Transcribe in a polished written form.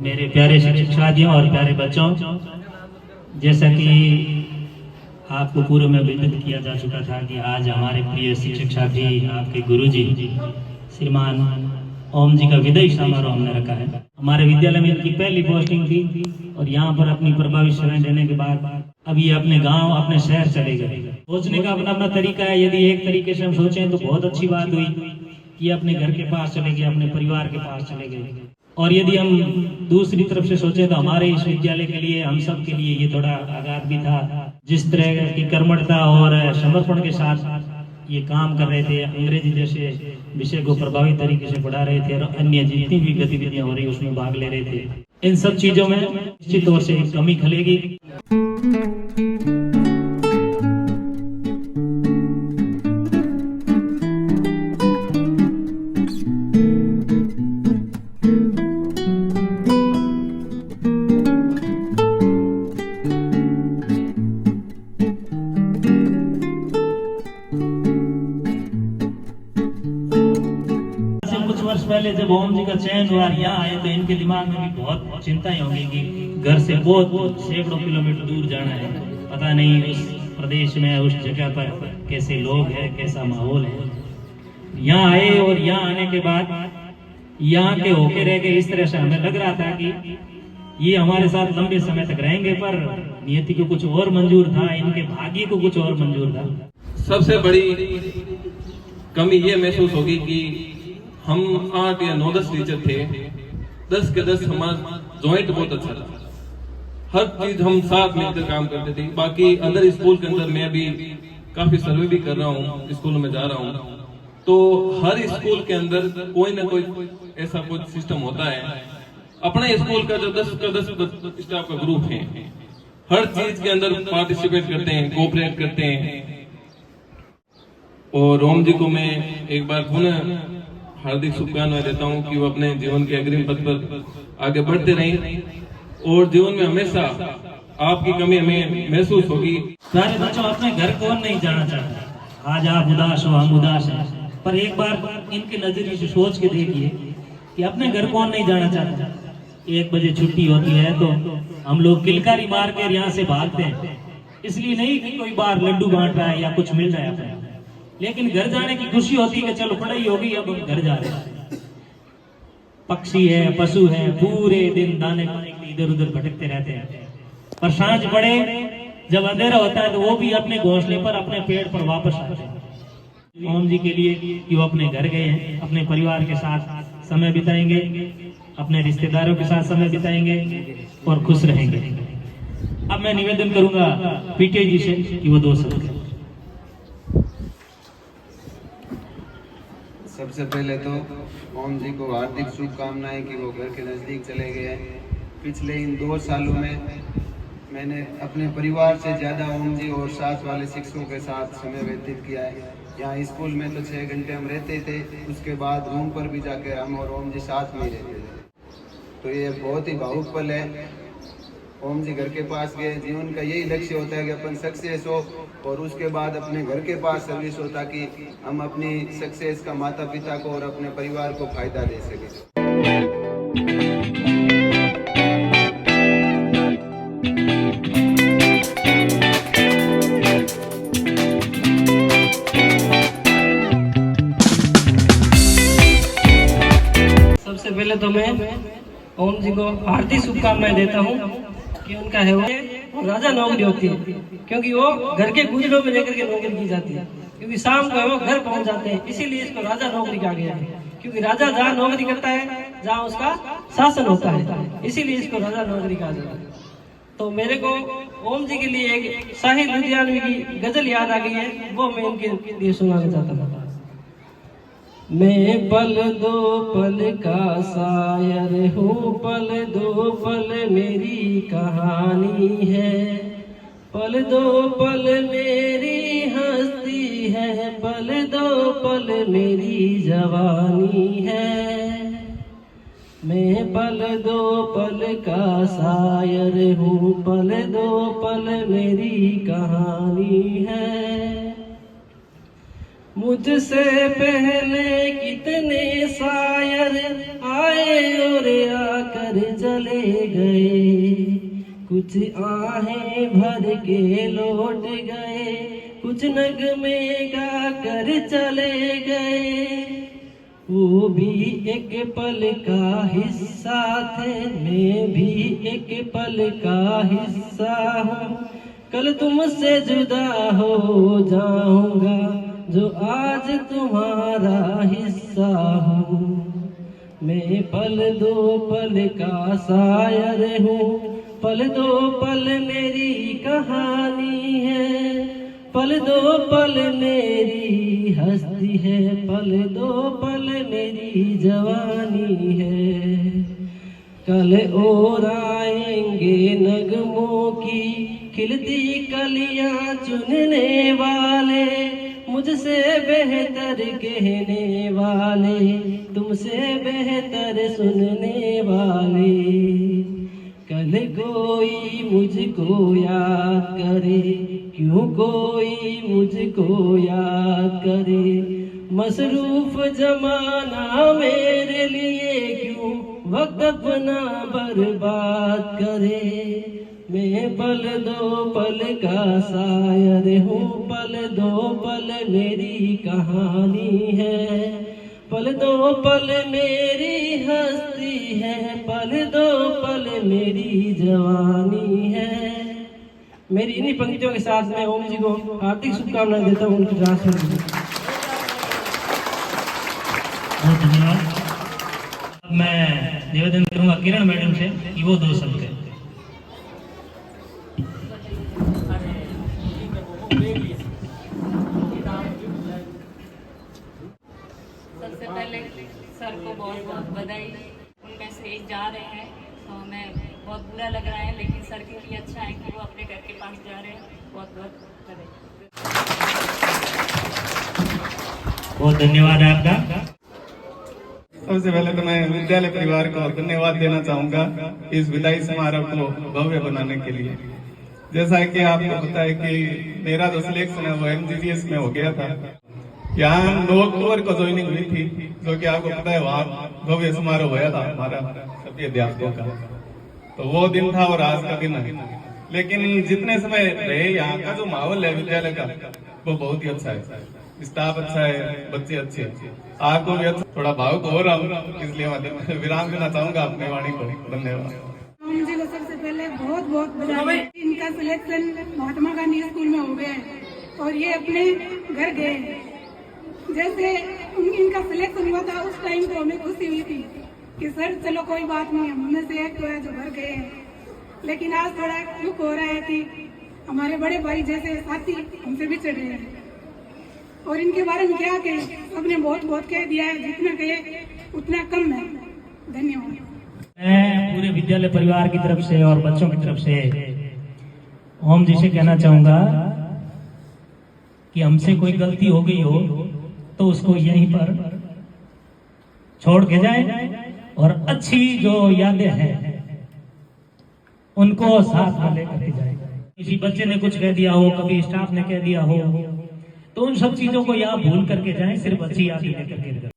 मेरे प्यारे शिक्षक साथियों और प्यारे बच्चों, जैसा कि आपको पूर्व में विदित किया जा चुका था कि आज हमारे प्रिय शिक्षक साथी आपके गुरुजी श्रीमान ओम जी का विदाई समारोह हमने रखा है। हमारे विद्यालय में इनकी पहली पोस्टिंग थी और यहाँ पर अपनी प्रभावी सेवाएं देने के बाद अब ये अपने गांव अपने शहर चले गए। सोचने का अपना अपना तरीका है। यदि एक तरीके से हम सोचें तो बहुत अच्छी बात हुई कि अपने घर के पास चले गए, अपने परिवार के पास चले गए। और यदि हम दूसरी तरफ से सोचें तो हमारे इस विद्यालय के लिए, हम सब के लिए ये थोड़ा आघात भी था। जिस तरह की कर्मठता और समर्पण के साथ ये काम कर रहे थे, अंग्रेजी जैसे विषय को प्रभावी तरीके से पढ़ा रहे थे और अन्य जितनी भी गतिविधियां हो रही उसमें भाग ले रहे थे, इन सब चीजों में निश्चित तौर से कमी खलेगी। वर्ष पहले जब ओम जी का चयन हुआ यहाँ आए तो इनके दिमाग में भी बहुत चिंताएं होंगी कि घर से बहुत सैकड़ों किलोमीटर दूर जाना है, पता नहीं उस प्रदेश में उस जगह पर कैसे लोग हैं, कैसा माहौल है। यहाँ आए और यहाँ आने के बाद यहाँ के होके रह गए। इस तरह से हमें लग रहा था कि ये हमारे साथ लंबे समय तक रहेंगे, पर नियति को कुछ और मंजूर था, इनके भाग्य को कुछ और मंजूर था। सबसे बड़ी कमी ये महसूस होगी कि हम 8 या 9-10 टीचर थे, 10 के 10 हमारा जॉइंट बहुत अच्छा था। हर चीज हम साथ मिलकर काम करते थे। बाकी अंदर स्कूल के अंदर मैं भी काफी सर्वे भी कर रहा हूँ, स्कूल में जा रहा हूँ, तो हर स्कूल के अंदर कोई ना कोई ऐसा कुछ सिस्टम होता है। अपने स्कूल का जो 10 का 10 स्टाफ का ग्रुप है, हर चीज के अंदर पार्टिसिपेट करते हैं, कोऑपरेट करते हैं। और ओम जी को मैं एक बार पुनः हार्दिक शुभकामनाएं देता हूं कि वो अपने जीवन के अग्रिम पथ पर आगे बढ़ते रहें और जीवन में हमेशा आपकी कमी हमें महसूस होगी। सारे बच्चों, अपने घर कौन नहीं जाना चाहता। आज आप उदास हो, हम उदास हैं, पर एक बार इनके नजरिए से सोच के देखिए कि अपने घर कौन नहीं जाना चाहता। 1 बजे छुट्टी होती है तो हम लोग किलकारी मार कर यहाँ से भागते हैं, इसलिए नहीं कि कोई बार लड्डू बांट रहा है या कुछ मिल रहा है, लेकिन घर जाने की खुशी होती है कि चलो पढ़ाई होगी, अब हम घर जा रहे हैं। पक्षी है, पशु है, पूरे दिन दाने पाने के लिए इधर उधर भटकते रहते हैं, पर सांझ पड़े जब अंधेरा होता है तो वो भी अपने घोंसले पर, अपने पेड़ पर वापस आते हैं। ओम जी के लिए कि वो अपने घर गए हैं, अपने परिवार के साथ समय बिताएंगे, अपने रिश्तेदारों के साथ समय बिताएंगे और खुश रहेंगे। अब मैं निवेदन करूंगा पीटे जी से कि वो 2 शब्द। सबसे पहले तो ओम जी को हार्दिक शुभकामनाएं कि वो घर के नज़दीक चले गए हैं। पिछले इन 2 सालों में मैंने अपने परिवार से ज़्यादा ओम जी और साथ वाले शिक्षकों के साथ समय व्यतीत किया है। यहाँ स्कूल में तो 6 घंटे हम रहते थे, उसके बाद रूम पर भी जाकर हम और ओम जी साथ में रहते थे। तो ये बहुत ही भावुक पल है। ओम जी घर के पास गए, जीवन का यही लक्ष्य होता है कि अपन सक्सेस हो और उसके बाद अपने घर के पास सर्विस हो, ताकि हम अपनी सक्सेस का माता पिता को और अपने परिवार को फायदा दे सकें। सबसे पहले तो मैं ओम जी को हार्दिक शुभकामनाएं देता हूँ कि उनका है वो राजा नौकरी होती है, क्योंकि वो घर के गुजरों में लेकर के नौकरी की जाती है, क्योंकि शाम को वो घर पहुंच जाते हैं, इसीलिए इसको राजा नौकरी कहा गया है। क्योंकि राजा जहाँ नौकरी करता है, जहाँ उसका शासन होता है, इसीलिए इसको राजा नौकरी कहा जाता है। तो मेरे को ओम जी के लिए एक शाहिद लुधियानवी की गजल याद आ गई है, वो मैं इनके लिए सुनाना चाहता हूँ। मैं पल दो पल का शायर हूँ, पल दो पल मेरी कहानी है, पल दो पल मेरी हस्ती है, पल दो पल मेरी जवानी है। मैं पल दो पल का शायर हूँ, पल दो पल मेरी कहानी है। मुझसे पहले कितने शायर आए और आकर चले गए, कुछ आहें भर के लौट गए, कुछ नगमे गा कर चले गए। वो भी एक पल का हिस्सा थे, मैं भी एक पल का हिस्सा हूँ। कल तुमसे जुदा हो जाऊंगा, जो आज तुम्हारा हिस्सा हूँ। मैं पल दो पल का शायर हूँ, पल दो पल मेरी कहानी है, पल दो पल मेरी हस्ती है, पल दो पल मेरी जवानी है। कल और आएंगे नगमों की खिलती कलियां चुनने वाले, मुझसे बेहतर कहने वाले, तुमसे बेहतर सुनने वाले। कल कोई मुझको याद करे, क्यों कोई मुझको याद करे, मसरूफ जमाना मेरे लिए क्यों वक्त अपना बर्बाद करे। मैं पल दो पल का शायर हूँ, पल दो पल मेरी कहानी है, पल दो पल मेरी हस्ती है, पल दो पल मेरी जवानी है। मेरी इन्हीं पंक्तियों के साथ मैं ओम जी को हार्दिक शुभकामनाएं देता हूँ उनकी ट्रांसफर के लिए। बहुत धन्यवाद। अब मैं निवेदन करूंगा किरण मैडम से कि वो 2 शब्द कहें। सबसे पहले सर को बहुत बहुत बधाई। उनमें से एक जा रहे हैं तो हमें बहुत बुरा लग रहा है, लेकिन सर के लिए अच्छा है कि वो अपने घर के पास जा रहे हैं। बहुत बहुत बधाई। बहुत धन्यवाद आपका। सबसे पहले तो मैं विद्यालय परिवार को धन्यवाद देना चाहूंगा इस विदाई समारोह को भव्य बनाने के लिए। जैसा कि आपको पता है कि मेरा जो सिलेक्शन है वो MGGS में हो गया था। यहाँ 9 अक्टूबर को ज्वाइनिंग हुई थी, जो कि आपको पता है वहाँ भव्य समारोह हुआ था हमारा सभी अध्यापकों का। तो वो दिन था और आज का दिन है। लेकिन जितने समय रहे यहाँ का जो माहौल है विद्यालय का वो बहुत ही अच्छा है, स्टाफ अच्छा है, बच्चे अच्छे हैं, आपको भी अच्छा। थोड़ा भावुक हो रहा हूँ, इसलिए मैं विराम देना चाहूंगा अपने वाणी को। धन्यवाद। मुझे को सबसे पहले बहुत बहुत बधाई। इनका सिलेक्शन महात्मा गांधी स्कूल में हो गया है और ये अपने घर गए हैं। जैसे इनका सिलेक्शन हुआ था उस टाइम तो हमें खुशी हुई थी कि सर चलो कोई बात नहीं, हम में से एक तो है जो घर गए हैं। लेकिन आज थोड़ा दुख हो रहा है कि हमारे बड़े भाई जैसे साथी हमसे बिछड़ रहे हैं और इनके बारे में क्या कहें, सबने बहुत बहुत कह दिया है, जितना कहे उतना कम है। धन्यवाद। मैं पूरे विद्यालय परिवार की तरफ से और बच्चों की तरफ से ओम जी से कहना चाहूंगा कि हमसे कोई गलती हो गई हो तो उसको यहीं पर छोड़ के जाएं और अच्छी जो यादें हैं उनको साथ में लेकर के जाएं। किसी बच्चे ने कुछ कह दिया हो, कभी स्टाफ ने कह दिया हो, तो उन सब चीजों को यहाँ भूल करके जाएं, सिर्फ अच्छी यादें लेकर के जाएं।